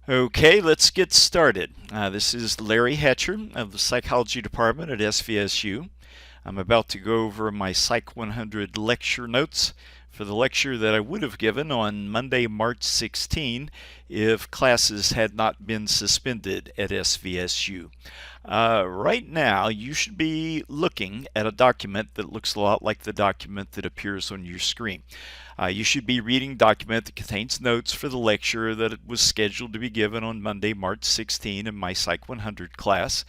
Okay, let's get started. This is Larry Hatcher of the Psychology Department at SVSU. I'm about to go over my Psych 100 lecture notes for the lecture that I would have given on Monday, March 16, if classes had not been suspended at SVSU. Right now, you should be looking at a document that looks a lot like the document that appears on your screen. You should be reading a document that contains notes for the lecture that it was scheduled to be given on Monday, March 16 in my Psych 100 class.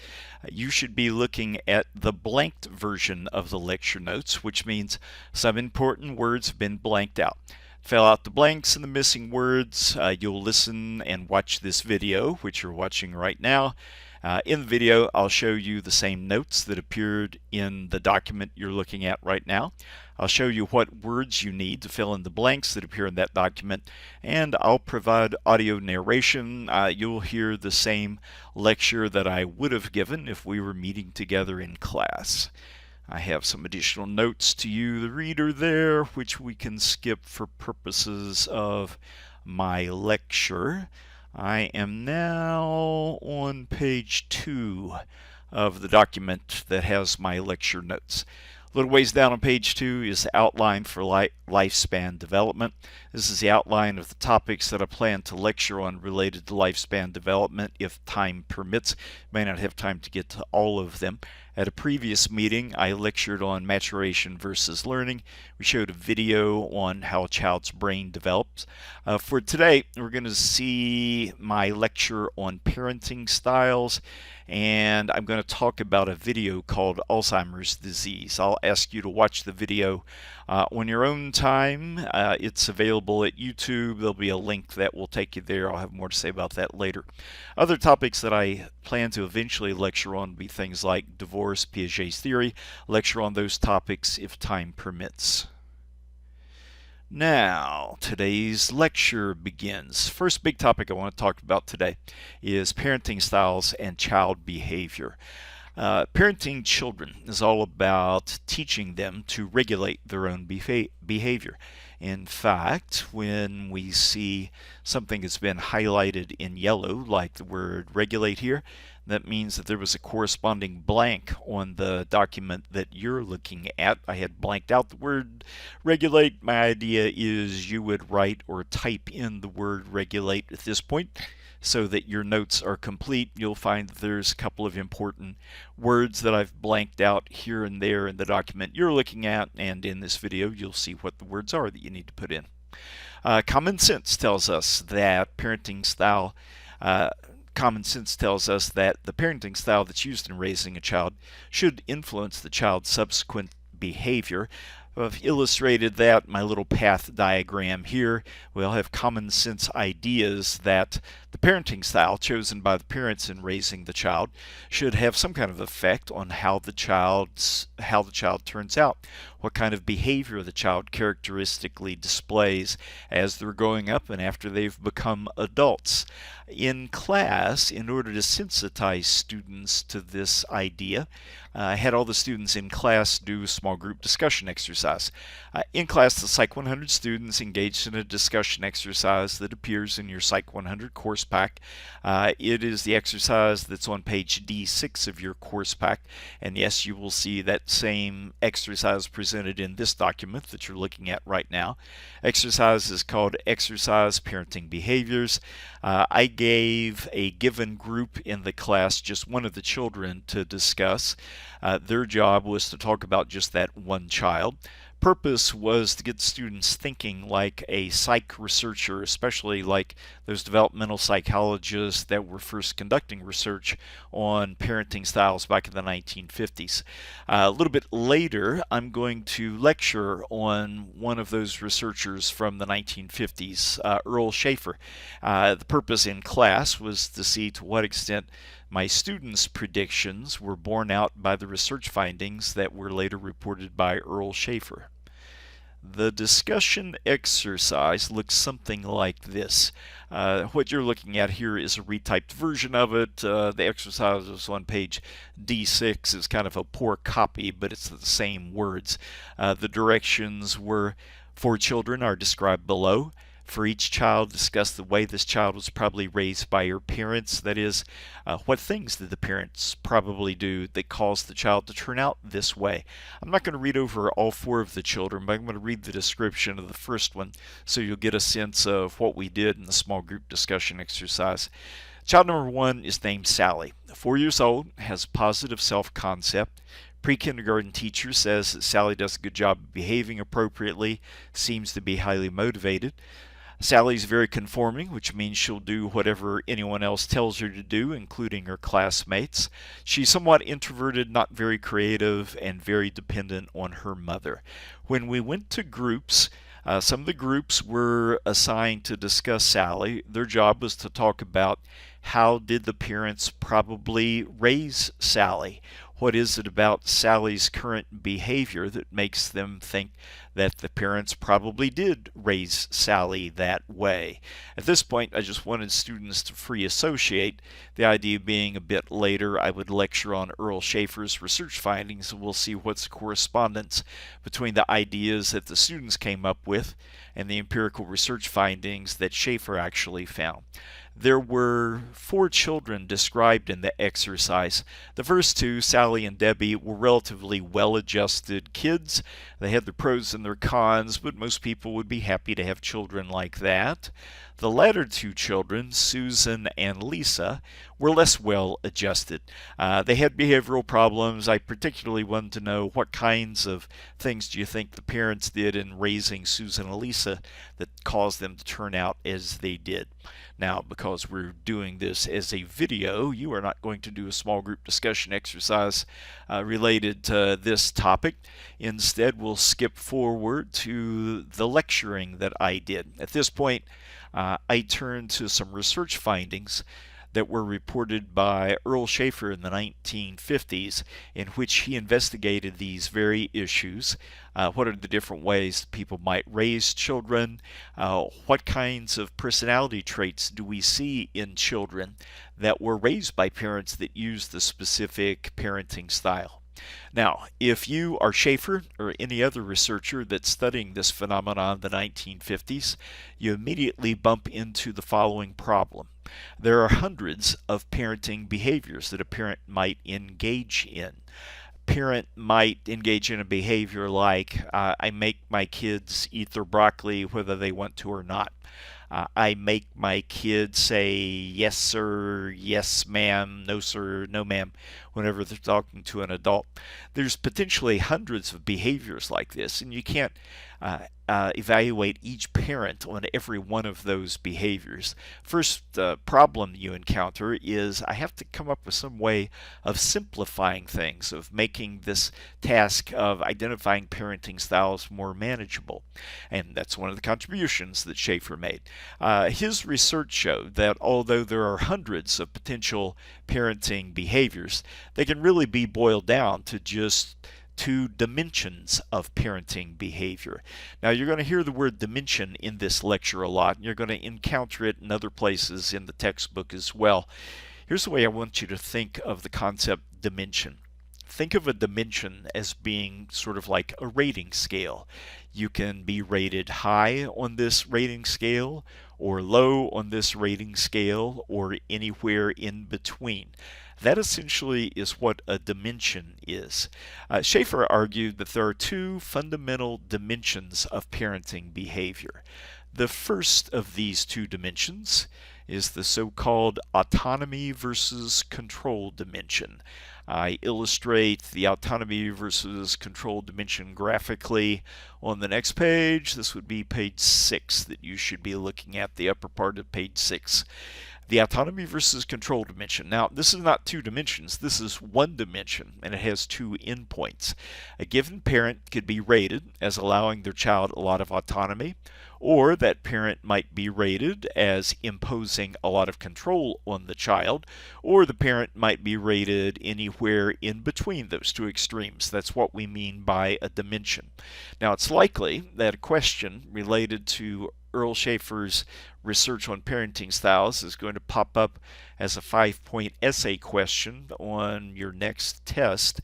You should be looking at the blanked version of the lecture notes, which means some important words have been blanked out. Fill out the blanks and the missing words. You'll listen and watch this video, which you're watching right now. In the video, I'll show you the same notes that appeared in the document you're looking at right now. I'll show you what words you need to fill in the blanks that appear in that document, and I'll provide audio narration. You'll hear the same lecture that I would have given if we were meeting together in class. I have some additional notes to you, the reader, there, which we can skip for purposes of my lecture. I am now on page 2 of the document that has my lecture notes. A little ways down on page 2 is the outline for lifespan development. This is the outline of the topics that I plan to lecture on related to lifespan development if time permits. May not have time to get to all of them. At a previous meeting, I lectured on maturation versus learning. We showed a video on how a child's brain develops. For today, we're going to see my lecture on parenting styles, and I'm going to talk about a video called Alzheimer's disease. I'll ask you to watch the video on your own time. It's available at YouTube. There'll be a link that will take you there. I'll have more to say about that later. Other topics that I plan to eventually lecture on will be things like divorce, Piaget's theory, lecture on those topics if time permits. Now, today's lecture begins. First big topic I want to talk about today is parenting styles and child behavior. Parenting children is all about teaching them to regulate their own behavior. In fact, when we see something that's been highlighted in yellow, like the word regulate here, that means that there was a corresponding blank on the document that you're looking at. I had blanked out the word regulate. My idea is you would write or type in the word regulate at this point so that your notes are complete. You'll find that there's a couple of important words that I've blanked out here and there in the document you're looking at, and in this video you'll see what the words are that you need to put in. Common sense tells us that the parenting style that's used in raising a child should influence the child's subsequent behavior. I've illustrated that, my little path diagram here. We all have common sense ideas that the parenting style chosen by the parents in raising the child should have some kind of effect on how the child turns out, what kind of behavior the child characteristically displays as they're growing up and after they've become adults. In class, in order to sensitize students to this idea, I had all the students in class do a small group discussion exercise. In class, the Psych 100 students engaged in a discussion exercise that appears in your Psych 100 course pack. It is the exercise that's on page D6 of your course pack, and yes, you will see that same exercise presented in this document that you're looking at right now. Exercise is called Exercise Parenting Behaviors. I gave a given group in the class just one of the children to discuss. Their job was to talk about just that one child. Purpose was to get students thinking like a psych researcher, especially like those developmental psychologists that were first conducting research on parenting styles back in the 1950s. A little bit later, I'm going to lecture on one of those researchers from the 1950s, Earl Schaefer. The purpose in class was to see to what extent my students' predictions were borne out by the research findings that were later reported by Earl Schaefer. The discussion exercise looks something like this. What you're looking at here is a retyped version of it. The exercise is on page D6. It's kind of a poor copy, but it's the same words. The directions were: 4 children are described below. for each child, discuss the way this child was probably raised by your parents. That is, what things did the parents probably do that caused the child to turn out this way. I'm not going to read over all 4 of the children, but I'm going to read the description of the first one so you'll get a sense of what we did in the small group discussion exercise. Child number 1 is named Sally. 4 years old, has positive self-concept. Pre-kindergarten teacher says that Sally does a good job of behaving appropriately, seems to be highly motivated. Sally's very conforming, which means she'll do whatever anyone else tells her to do, including her classmates. She's somewhat introverted, not very creative, and very dependent on her mother. When we went to groups, some of the groups were assigned to discuss Sally. Their job was to talk about how did the parents probably raise Sally? What is it about Sally's current behavior that makes them think that the parents probably did raise Sally that way? At this point, I just wanted students to free associate, the idea being a bit later I would lecture on Earl Schaeffer's research findings, and we'll see what's the correspondence between the ideas that the students came up with and the empirical research findings that Schaeffer actually found. There were 4 children described in the exercise. The first 2, Sally and Debbie, were relatively well-adjusted kids. They had their pros and their cons, but most people would be happy to have children like that. The latter 2 children, Susan and Lisa, were less well-adjusted. They had behavioral problems. I particularly wanted to know what kinds of things do you think the parents did in raising Susan and Lisa that caused them to turn out as they did. Now, because we're doing this as a video, you are not going to do a small group discussion exercise related to this topic. Instead, we'll skip forward to the lecturing that I did. At this point, I turned to some research findings that were reported by Earl Schaeffer in the 1950s, in which he investigated these very issues. What are the different ways people might raise children? What kinds of personality traits do we see in children that were raised by parents that use the specific parenting style? Now, if you are Schaeffer or any other researcher that's studying this phenomenon in the 1950s, you immediately bump into the following problem. There are hundreds of parenting behaviors that a parent might engage in. Parent might engage in a behavior like, I make my kids eat their broccoli whether they want to or not. I make my kids say yes sir, yes ma'am, no sir, no ma'am whenever they're talking to an adult. There's potentially hundreds of behaviors like this, and you can't evaluate each parent on every one of those behaviors. First problem you encounter is I have to come up with some way of simplifying things, of making this task of identifying parenting styles more manageable. And that's one of the contributions that Schaeffer made. His research showed that although there are hundreds of potential parenting behaviors, they can really be boiled down to just 2 dimensions of parenting behavior. Now, you're going to hear the word dimension in this lecture a lot, and you're going to encounter it in other places in the textbook as well. Here's the way I want you to think of the concept dimension. Think of a dimension as being sort of like a rating scale. You can be rated high on this rating scale, or low on this rating scale, or anywhere in between. That essentially is what a dimension is. Schaeffer argued that there are 2 fundamental dimensions of parenting behavior. The first of these 2 dimensions is the so-called autonomy versus control dimension. I illustrate the autonomy versus control dimension graphically on the next page. This would be page 6 that you should be looking at, the upper part of page 6. The autonomy versus control dimension. Now, this is not 2 dimensions. This is 1 dimension, and it has 2 endpoints. A given parent could be rated as allowing their child a lot of autonomy, or that parent might be rated as imposing a lot of control on the child, or the parent might be rated anywhere in between those 2 extremes. That's what we mean by a dimension. Now, it's likely that a question related to Earl Schaeffer's research on parenting styles is going to pop up as a 5-point essay question on your next test.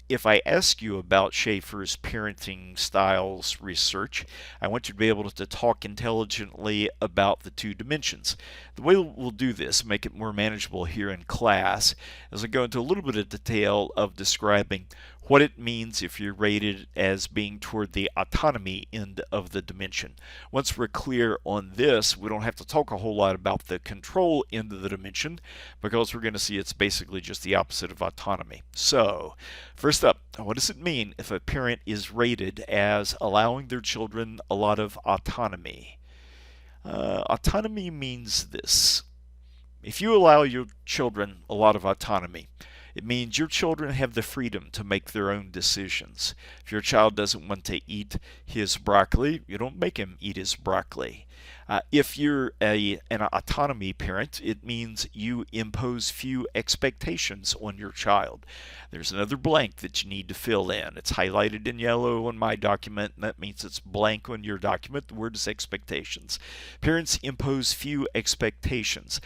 If I ask you about Schaeffer's parenting styles research, I want you to be able to talk intelligently about the two dimensions. The way we'll do this, make it more manageable here in class, is I go into a little bit of detail of describing what it means if you're rated as being toward the autonomy end of the dimension. Once we're clear on this, we don't have to talk a whole lot about the control end of the dimension, because we're going to see it's basically just the opposite of autonomy. So, first up, what does it mean if a parent is rated as allowing their children a lot of autonomy? Autonomy means this. If you allow your children a lot of autonomy, it means your children have the freedom to make their own decisions. If your child doesn't want to eat his broccoli, you don't make him eat his broccoli. If you're an autonomy parent, it means you impose few expectations on your child. There's another blank that you need to fill in. It's highlighted in yellow on my document, and that means it's blank on your document. The word is expectations. Parents impose few expectations.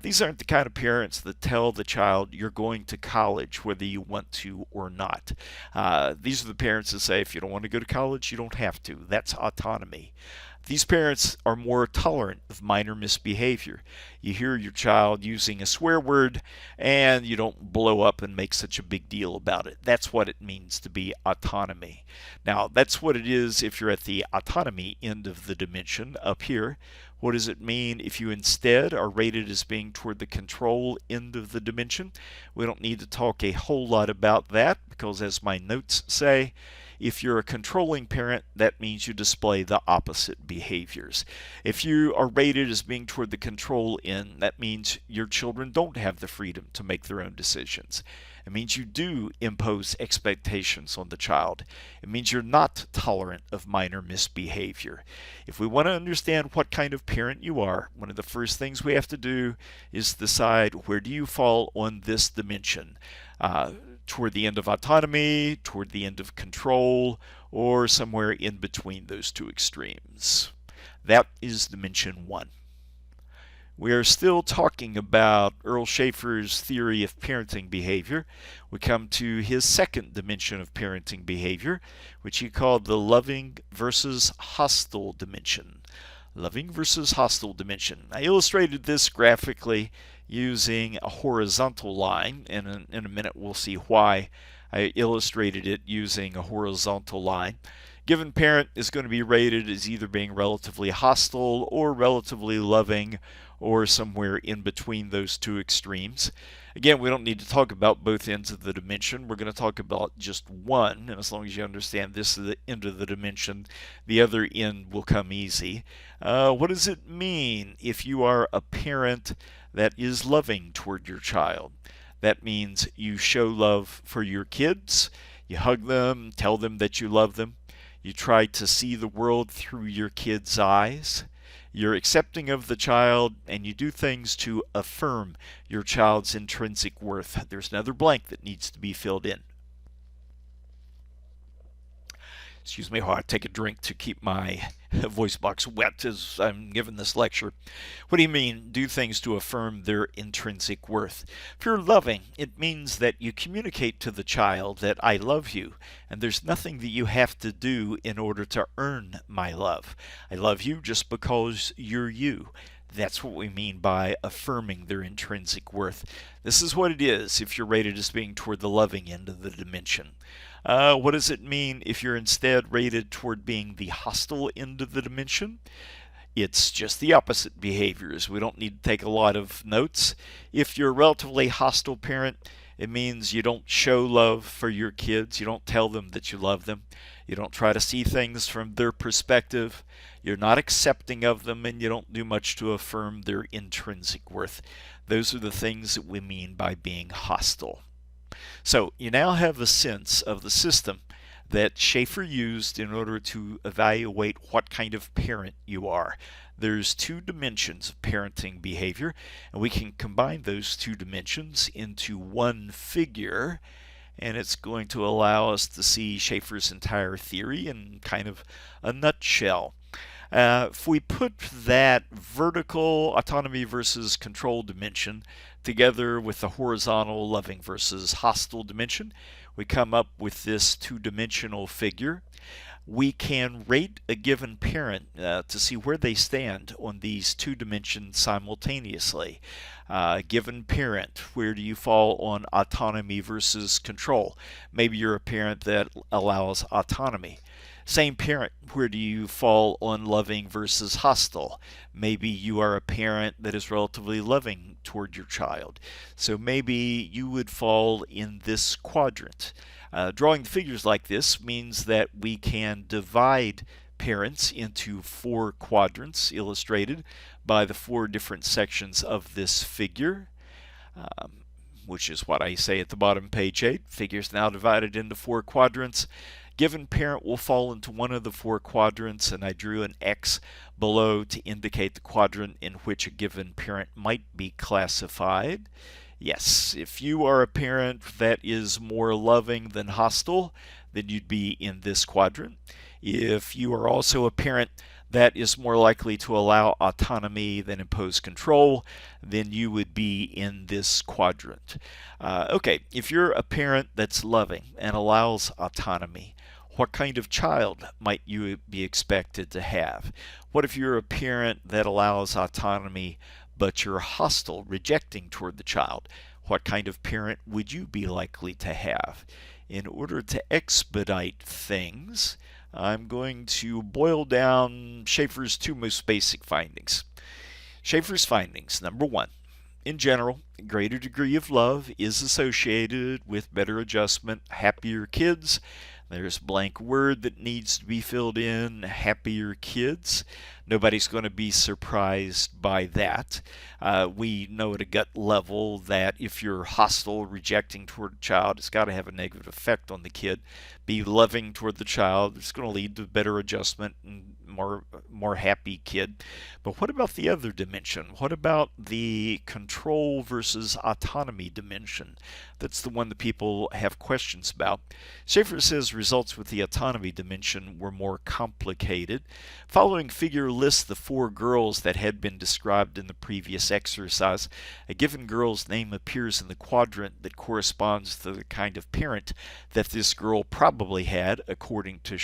These aren't the kind of parents that tell the child you're going to college whether you want to or not. These are the parents that say if you don't want to go to college, you don't have to. That's autonomy. These parents are more tolerant of minor misbehavior. You hear your child using a swear word and you don't blow up and make such a big deal about it. That's what it means to be autonomy. Now, that's what it is if you're at the autonomy end of the dimension up here. What does it mean if you instead are rated as being toward the control end of the dimension? We don't need to talk a whole lot about that because, as my notes say, if you're a controlling parent, that means you display the opposite behaviors. If you are rated as being toward the control end, that means your children don't have the freedom to make their own decisions. It means you do impose expectations on the child. It means you're not tolerant of minor misbehavior. If we want to understand what kind of parent you are, one of the first things we have to do is decide where do you fall on this dimension. Toward the end of autonomy, toward the end of control, or somewhere in between those two extremes. That is dimension 1. We are still talking about Earl Schaeffer's theory of parenting behavior. We come to his second dimension of parenting behavior, which he called the loving versus hostile dimension. Loving versus hostile dimension. I illustrated this graphically using a horizontal line, and in a minute we'll see why I illustrated it using a horizontal line. Given parent is going to be rated as either being relatively hostile or relatively loving, or somewhere in between those two extremes. Again, we don't need to talk about both ends of the dimension. We're going to talk about just one, and as long as you understand this is the end of the dimension, the other end will come easy. What does it mean if you are a parent that is loving toward your child? That means you show love for your kids, you hug them, tell them that you love them, you try to see the world through your kids' eyes. You're accepting of the child, and you do things to affirm your child's intrinsic worth. There's another blank that needs to be filled in. Excuse me while I take a drink to keep my voice box wet as I'm giving this lecture. What do you mean, do things to affirm their intrinsic worth? If you're loving, it means that you communicate to the child that I love you, and there's nothing that you have to do in order to earn my love. I love you just because you're you. That's what we mean by affirming their intrinsic worth. This is what it is if you're rated as being toward the loving end of the dimension. What does it mean if you're instead rated toward being the hostile end of the dimension? It's just the opposite behaviors. We don't need to take a lot of notes. If you're a relatively hostile parent, it means you don't show love for your kids. You don't tell them that you love them. You don't try to see things from their perspective. You're not accepting of them, and you don't do much to affirm their intrinsic worth. Those are the things that we mean by being hostile. So you now have a sense of the system that Schaeffer used in order to evaluate what kind of parent you are. There's two dimensions of parenting behavior, and we can combine those two dimensions into one figure, and it's going to allow us to see Schaeffer's entire theory in kind of a nutshell. If we put that vertical autonomy versus control dimension together with the horizontal loving versus hostile dimension, we come up with this two-dimensional figure. We can rate a given parent to see where they stand on these two dimensions simultaneously. Given parent, where do you fall on autonomy versus control? Maybe you're a parent that allows autonomy. Same parent, where do you fall on loving versus hostile? Maybe you are a parent that is relatively loving toward your child. So maybe you would fall in this quadrant. Drawing figures like this means that we can divide parents into four quadrants, illustrated by the four different sections of this figure, which is what I say at the bottom, page 8. Figures now divided into four quadrants. Given parent will fall into one of the four quadrants, and I drew an X below to indicate the quadrant in which a given parent might be classified. Yes, if you are a parent that is more loving than hostile, then you'd be in this quadrant. If you are also a parent that is more likely to allow autonomy than impose control, then you would be in this quadrant. Okay, if you're a parent that's loving and allows autonomy, what kind of child might you be expected to have? What if you're a parent that allows autonomy but you're hostile, rejecting toward the child? What kind of parent would you be likely to have? In order to expedite things, I'm going to boil down Schaeffer's two most basic findings. Schaeffer's findings, number one, in general, a greater degree of love is associated with better adjustment, happier kids. There's a blank word that needs to be filled in, happier kids. Nobody's going to be surprised by that. We know at a gut level that if you're hostile, rejecting toward a child, it's got to have a negative effect on the kid. Be loving toward the child, it's going to lead to better adjustment and more happy kid. But what about the other dimension? What about the control versus autonomy dimension? That's the one that people have questions about. Schaeffer says results with the autonomy dimension were more complicated. Following figure lists the four girls that had been described in the previous exercise. A given girl's name appears in the quadrant that corresponds to the kind of parent that this girl probably had, according to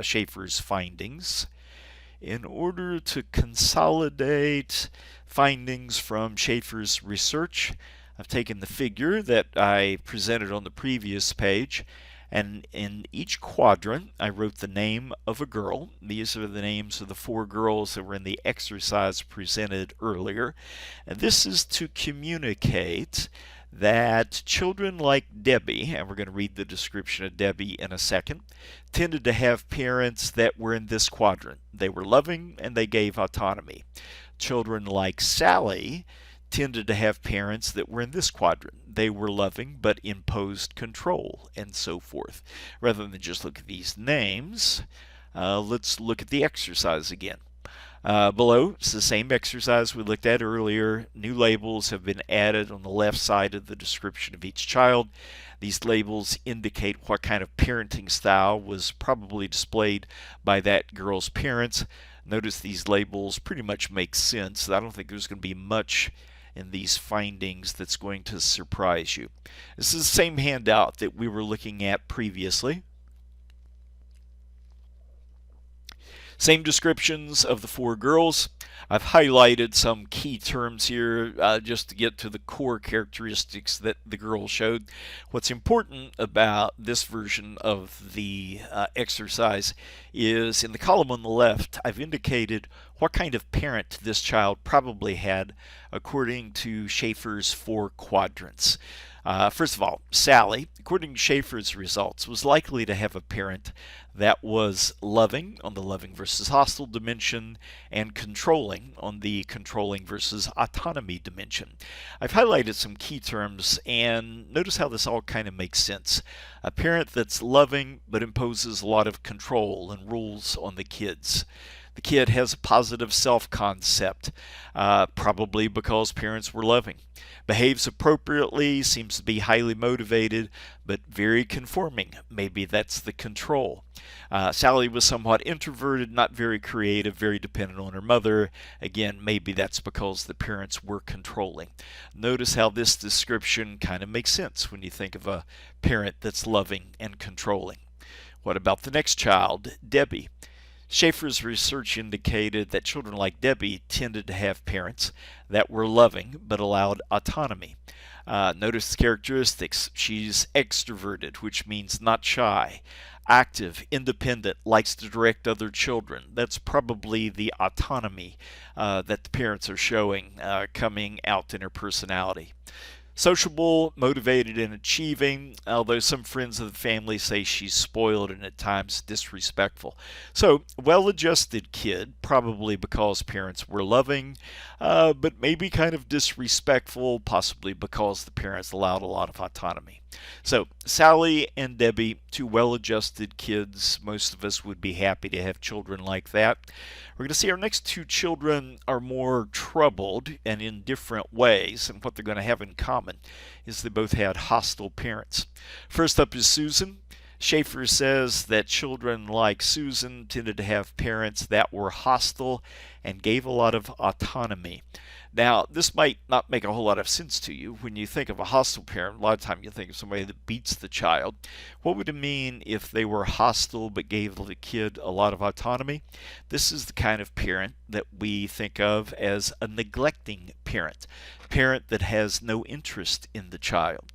Schaeffer's findings. In order to consolidate findings from Schaeffer's research, I've taken the figure that I presented on the previous page, and in each quadrant I wrote the name of a girl. These are the names of the four girls that were in the exercise presented earlier. And this is to communicate that children like Debbie, and we're going to read the description of Debbie in a second, tended to have parents that were in this quadrant. They were loving and they gave autonomy. Children like Sally tended to have parents that were in this quadrant. They were loving but imposed control, and so forth. Rather than just look at these names, let's look at the exercise again. Below, it's the same exercise we looked at earlier. New labels have been added on the left side of the description of each child. These labels indicate what kind of parenting style was probably displayed by that girl's parents. Notice these labels pretty much make sense. I don't think there's going to be much in these findings that's going to surprise you. This is the same handout that we were looking at previously. Same descriptions of the four girls. I've highlighted some key terms here just to get to the core characteristics that the girl showed. What's important about this version of the exercise is in the column on the left, I've indicated what kind of parent this child probably had according to Schaeffer's four quadrants. First of all, Sally, according to Schaeffer's results, was likely to have a parent that was loving on the loving versus hostile dimension and controlling on the controlling versus autonomy dimension. I've highlighted some key terms, and notice how this all kind of makes sense. A parent that's loving but imposes a lot of control and rules on the kids. The kid has a positive self-concept, probably because parents were loving. Behaves appropriately, seems to be highly motivated, but very conforming. Maybe that's the control. Sally was somewhat introverted, not very creative, very dependent on her mother. Again, maybe that's because the parents were controlling. Notice how this description kind of makes sense when you think of a parent that's loving and controlling. What about the next child, Debbie? Schaefer's research indicated that children like Debbie tended to have parents that were loving but allowed autonomy. Notice the characteristics. She's extroverted, which means not shy, active, independent, likes to direct other children. That's probably the autonomy that the parents are showing coming out in her personality. Sociable, motivated, and achieving, although some friends of the family say she's spoiled and at times disrespectful. So, well-adjusted kid, probably because parents were loving, but maybe kind of disrespectful, possibly because the parents allowed a lot of autonomy. So, Sally and Debbie, two well-adjusted kids. Most of us would be happy to have children like that. We're going to see our next two children are more troubled and in different ways, and what they're going to have in common is they both had hostile parents. First up is Susan. Schaefer says that children like Susan tended to have parents that were hostile and gave a lot of autonomy. Now, this might not make a whole lot of sense to you. When you think of a hostile parent, a lot of time you think of somebody that beats the child. What would it mean if they were hostile but gave the kid a lot of autonomy? This is the kind of parent that we think of as a neglecting parent, parent that has no interest in the child.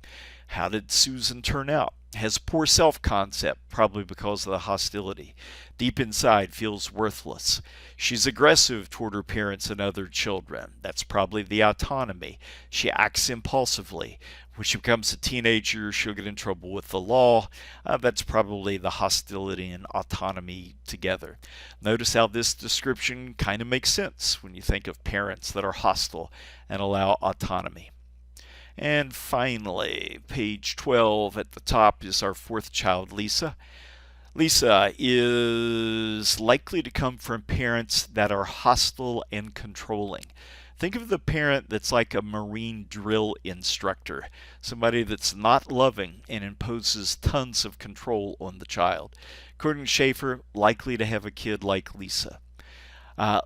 How did Susan turn out? Has poor self-concept, probably because of the hostility. Deep inside feels worthless. She's aggressive toward her parents and other children. That's probably the autonomy. She acts impulsively. When she becomes a teenager, she'll get in trouble with the law. That's probably the hostility and autonomy together. Notice how this description kind of makes sense when you think of parents that are hostile and allow autonomy. And finally, page 12 at the top is our fourth child, Lisa. Lisa is likely to come from parents that are hostile and controlling. Think of the parent that's like a Marine drill instructor, somebody that's not loving and imposes tons of control on the child. According to Schaefer, likely to have a kid like Lisa.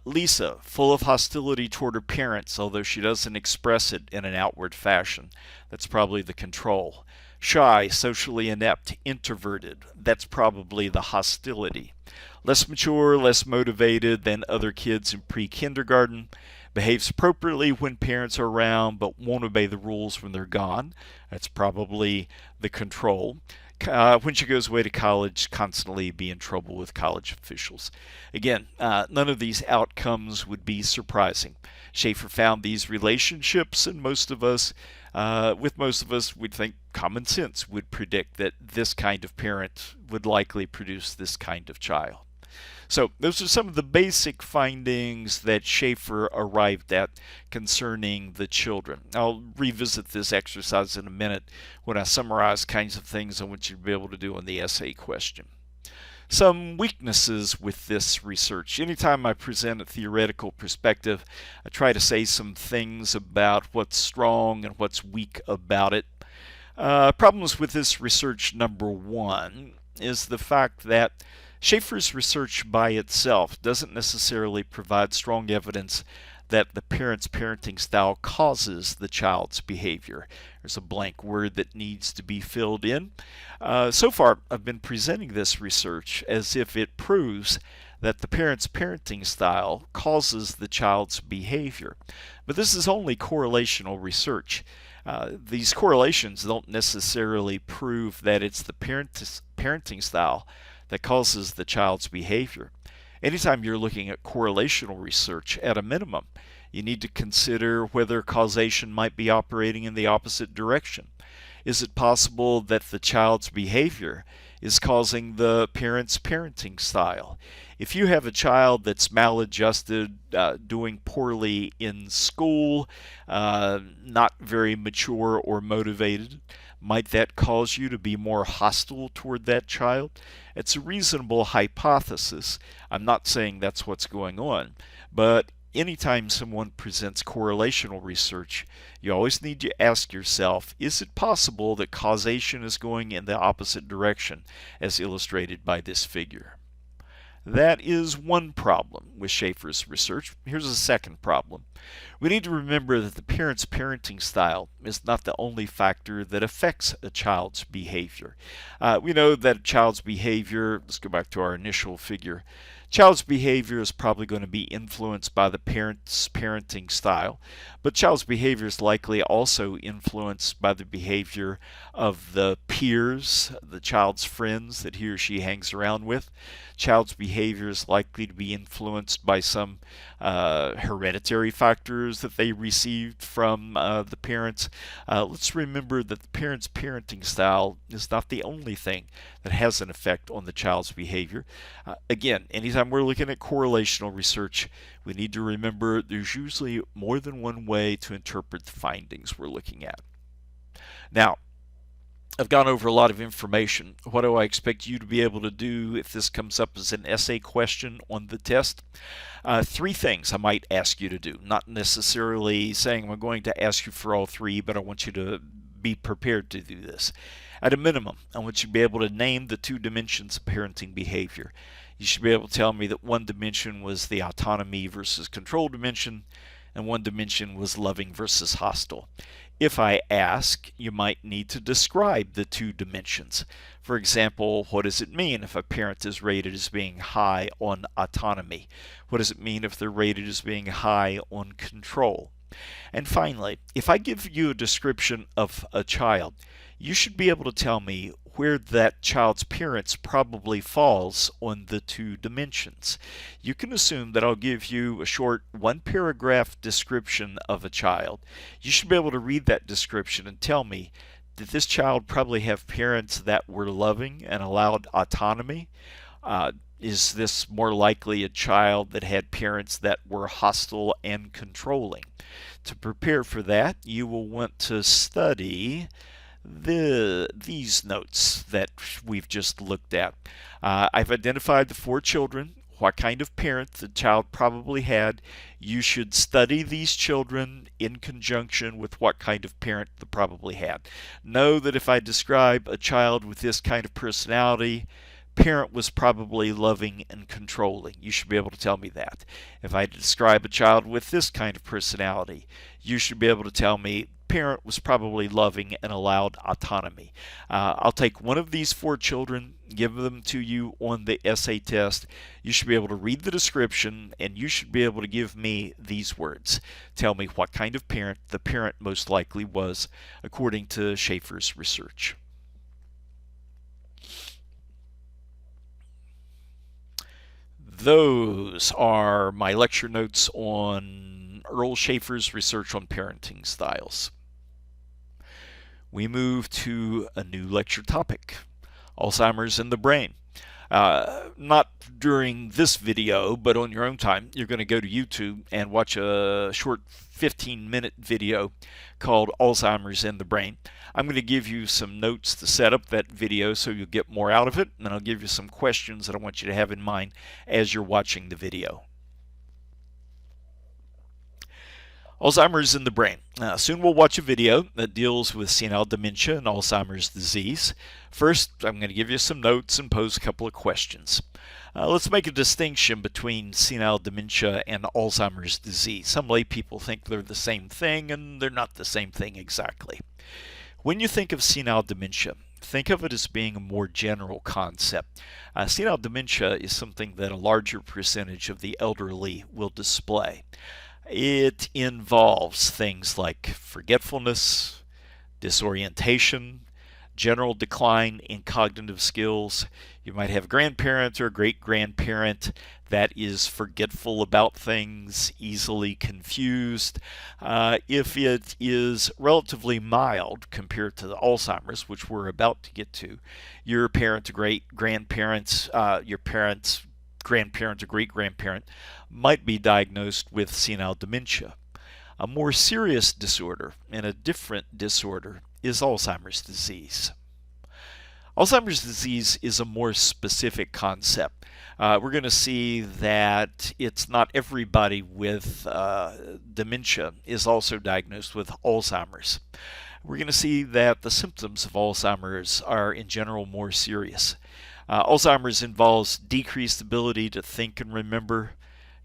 Lisa, full of hostility toward her parents, although she doesn't express it in an outward fashion. That's probably the control. Shy, socially inept, introverted. That's probably the hostility. Less mature, less motivated than other kids in pre-kindergarten. Behaves appropriately when parents are around, but won't obey the rules when they're gone. That's probably the control. When she goes away to college, constantly be in trouble with college officials. Again, none of these outcomes would be surprising. Schaefer found these relationships, and most of us, we'd think common sense would predict that this kind of parent would likely produce this kind of child. So those are some of the basic findings that Schaefer arrived at concerning the children. I'll revisit this exercise in a minute when I summarize kinds of things I want you to be able to do on the essay question. Some weaknesses with this research. Anytime I present a theoretical perspective, I try to say some things about what's strong and what's weak about it. Problems with this research, number one, is the fact that Schaefer's research by itself doesn't necessarily provide strong evidence that the parent's parenting style causes the child's behavior. There's a blank word that needs to be filled in. So far, I've been presenting this research as if it proves that the parent's parenting style causes the child's behavior. But this is only correlational research. These correlations don't necessarily prove that it's the parenting style that causes the child's behavior. Anytime you're looking at correlational research, at a minimum, you need to consider whether causation might be operating in the opposite direction. Is it possible that the child's behavior is causing the parent's parenting style. If you have a child that's maladjusted, doing poorly in school, not very mature or motivated, might that cause you to be more hostile toward that child? It's a reasonable hypothesis. I'm not saying that's what's going on, but anytime someone presents correlational research, you always need to ask yourself, is it possible that causation is going in the opposite direction, as illustrated by this figure? That is one problem with Schaeffer's research. Here's a second problem. We need to remember that the parent's parenting style is not the only factor that affects a child's behavior. We know that a child's behavior, let's go back to our initial figure, child's behavior is probably going to be influenced by the parent's parenting style, but child's behavior is likely also influenced by the behavior of the peers, the child's friends that he or she hangs around with. Child's behavior is likely to be influenced by some hereditary factors that they received from the parents. Let's remember that the parent's parenting style is not the only thing that has an effect on the child's behavior. Again, anytime we're looking at correlational research, we need to remember there's usually more than one way to interpret the findings we're looking at. Now, I've gone over a lot of information. What do I expect you to be able to do if this comes up as an essay question on the test? Three things I might ask you to do. Not necessarily saying I'm going to ask you for all three, but I want you to be prepared to do this. At a minimum, I want you to be able to name the two dimensions of parenting behavior. You should be able to tell me that one dimension was the autonomy versus control dimension, and one dimension was loving versus hostile. If I ask, you might need to describe the two dimensions. For example, what does it mean if a parent is rated as being high on autonomy? What does it mean if they're rated as being high on control? And finally, if I give you a description of a child, you should be able to tell me where that child's parents probably falls on the two dimensions. You can assume that I'll give you a short one-paragraph description of a child. You should be able to read that description and tell me, did this child probably have parents that were loving and allowed autonomy? Is this more likely a child that had parents that were hostile and controlling? To prepare for that, you will want to study these notes that we've just looked at. I've identified the four children, what kind of parent the child probably had. You should study these children in conjunction with what kind of parent they probably had. Know that if I describe a child with this kind of personality, parent was probably loving and controlling. You should be able to tell me that. If I describe a child with this kind of personality, you should be able to tell me parent was probably loving and allowed autonomy. I'll take one of these four children, give them to you on the essay test. You should be able to read the description, and you should be able to give me these words. Tell me what kind of parent the parent most likely was according to Schaeffer's research. Those are my lecture notes on Earl Schaeffer's research on parenting styles. We move to a new lecture topic, Alzheimer's in the brain. Not during this video, but on your own time, you're going to go to YouTube and watch a short 15-minute video called Alzheimer's in the Brain. I'm going to give you some notes to set up that video so you'll get more out of it, and I'll give you some questions that I want you to have in mind as you're watching the video. Alzheimer's in the brain. Soon we'll watch a video that deals with senile dementia and Alzheimer's disease. First, I'm going to give you some notes and pose a couple of questions. Let's make a distinction between senile dementia and Alzheimer's disease. Some lay people think they're the same thing, and they're not the same thing exactly. When you think of senile dementia, think of it as being a more general concept. Senile dementia is something that a larger percentage of the elderly will display. It involves things like forgetfulness, disorientation, general decline in cognitive skills. You might have a grandparent or a great-grandparent that is forgetful about things, easily confused. If it is relatively mild compared to the Alzheimer's, which we're about to get to, your parent or great-grandparents, your parents' grandparent or great-grandparent might be diagnosed with senile dementia. A more serious disorder and a different disorder is Alzheimer's disease. Alzheimer's disease is a more specific concept. We're going to see that it's not everybody with dementia is also diagnosed with Alzheimer's. We're going to see that the symptoms of Alzheimer's are in general more serious. Alzheimer's involves decreased ability to think and remember,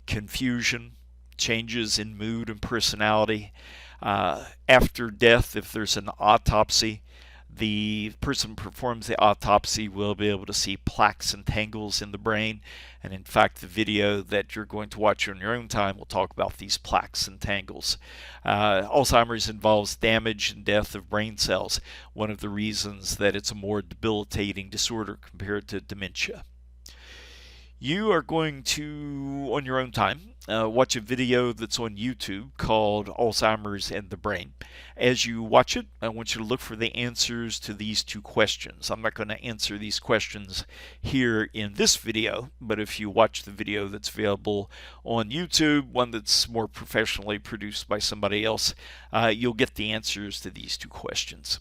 confusion, changes in mood and personality. After death, if there's an autopsy, the person who performs the autopsy will be able to see plaques and tangles in the brain. And in fact, the video that you're going to watch on your own time will talk about these plaques and tangles. Alzheimer's involves damage and death of brain cells, one of the reasons that it's a more debilitating disorder compared to dementia. You are going to, on your own time, watch a video that's on YouTube called Alzheimer's and the Brain. As you watch it, I want you to look for the answers to these two questions. I'm not going to answer these questions here in this video, but if you watch the video that's available on YouTube, one that's more professionally produced by somebody else, you'll get the answers to these two questions.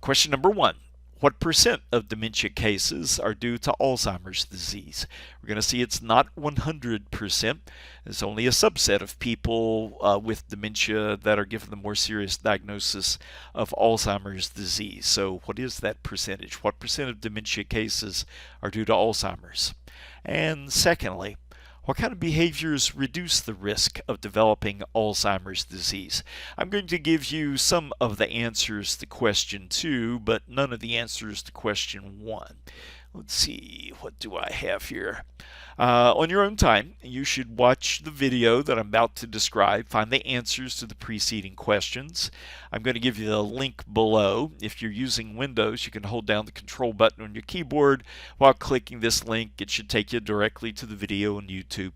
Question number 1. What percent of dementia cases are due to Alzheimer's disease? We're going to see it's not 100%. It's only a subset of people with dementia that are given the more serious diagnosis of Alzheimer's disease. So what is that percentage? What percent of dementia cases are due to Alzheimer's? And secondly, what kind of behaviors reduce the risk of developing Alzheimer's disease? I'm going to give you some of the answers to question 2, but none of the answers to question 1. Let's see, what do I have here? On your own time, you should watch the video that I'm about to describe, find the answers to the preceding questions. I'm going to give you the link below. If you're using Windows, you can hold down the control button on your keyboard while clicking this link. It should take you directly to the video on YouTube.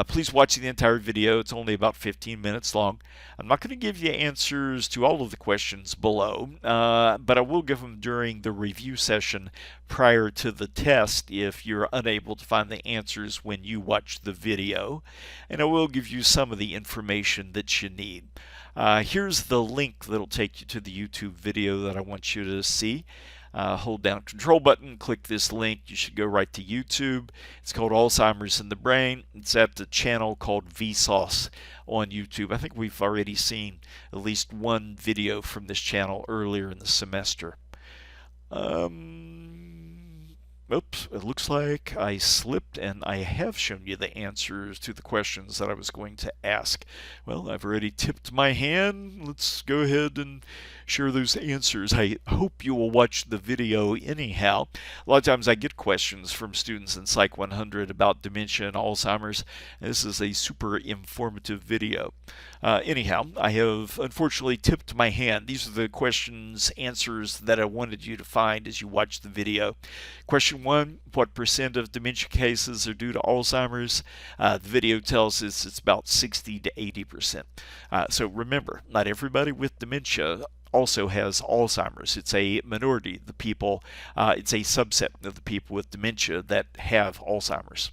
Please watch the entire video. It's only about 15 minutes long. I'm not going to give you answers to all of the questions below, but I will give them during the review session prior to the test if you're unable to find the answers when you watch the video. And I will give you some of the information that you need. Here's the link that'll take you to the YouTube video that I want you to see. Hold down the control button, click this link. You should go right to YouTube. It's called Alzheimer's and the Brain. It's at the channel called Vsauce on YouTube. I think we've already seen at least one video from this channel earlier in the semester. Oops, it looks like I slipped and I have shown you the answers to the questions that I was going to ask. Well, I've already tipped my hand. Let's go ahead and share those answers. I hope you will watch the video anyhow. A lot of times I get questions from students in Psych 100 about dementia and Alzheimer's. This is a super informative video. Anyhow, I have unfortunately tipped my hand. These are the answers that I wanted you to find as you watch the video. Question 1, what percent of dementia cases are due to Alzheimer's? The video tells us it's about 60 to 80%. So remember, not everybody with dementia also has Alzheimer's. It's a minority of the people, it's a subset of the people with dementia that have Alzheimer's.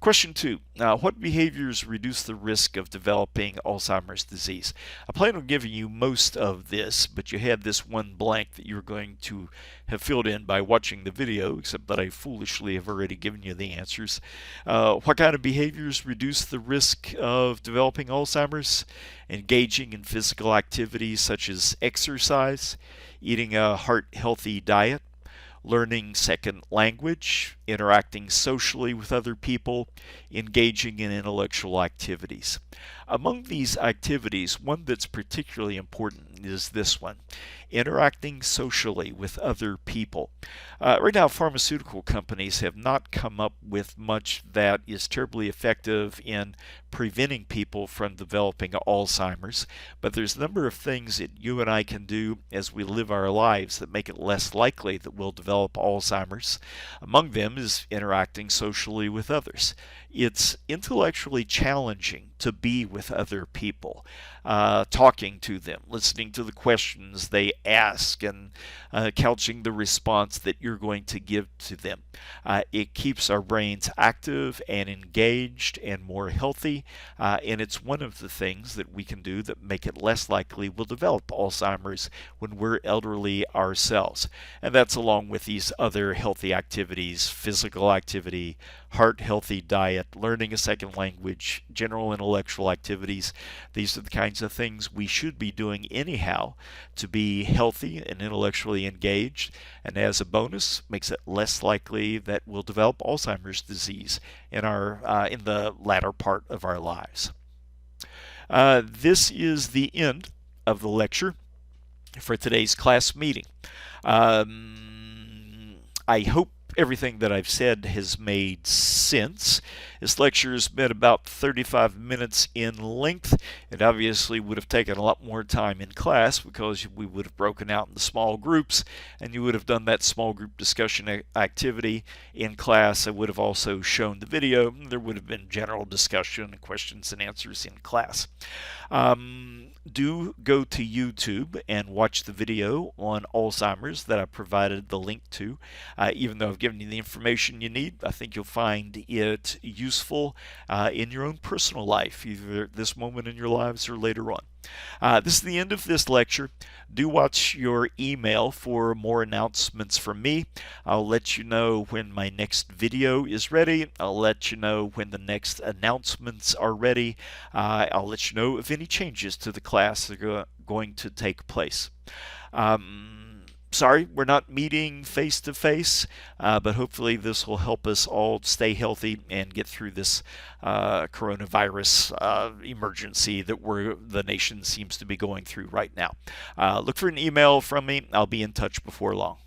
Question 2, what behaviors reduce the risk of developing Alzheimer's disease? I plan on giving you most of this, but you had this one blank that you're going to have filled in by watching the video, except that I foolishly have already given you the answers. What kind of behaviors reduce the risk of developing Alzheimer's? Engaging in physical activities such as exercise, eating a heart-healthy diet, learning second language, interacting socially with other people, engaging in intellectual activities. Among these activities, one that's particularly important is this one: interacting socially with other people. Right now, pharmaceutical companies have not come up with much that is terribly effective in preventing people from developing Alzheimer's, but there's a number of things that you and I can do as we live our lives that make it less likely that we'll develop Alzheimer's. Among them is interacting socially with others. It's intellectually challenging to be with other people, talking to them, listening to the questions they ask, and couching the response that you're going to give to them. It keeps our brains active and engaged and more healthy, and it's one of the things that we can do that make it less likely we'll develop Alzheimer's when we're elderly ourselves. And that's along with these other healthy activities: physical activity, heart-healthy diet, learning a second language, general intellectual activities. These are the kinds of things we should be doing anyhow to be healthy and intellectually engaged, and as a bonus, makes it less likely that we'll develop Alzheimer's disease in the latter part of our lives. This is the end of the lecture for today's class meeting. I hope everything that I've said has made sense. This lecture has been about 35 minutes in length. It obviously would have taken a lot more time in class because we would have broken out into small groups and you would have done that small group discussion activity in class. I would have also shown the video. There would have been general discussion and questions and answers in class. Do go to YouTube and watch the video on Alzheimer's that I provided the link to. Even though I've given you the information you need, I think you'll find it useful in your own personal life, either at this moment in your lives or later on. This is the end of this lecture. Do watch your email for more announcements from me. I'll let you know when my next video is ready. I'll let you know when the next announcements are ready. I'll let you know if any changes to the class are going to take place. Sorry, we're not meeting face-to-face, but hopefully this will help us all stay healthy and get through this coronavirus emergency that the nation seems to be going through right now. Look for an email from me. I'll be in touch before long.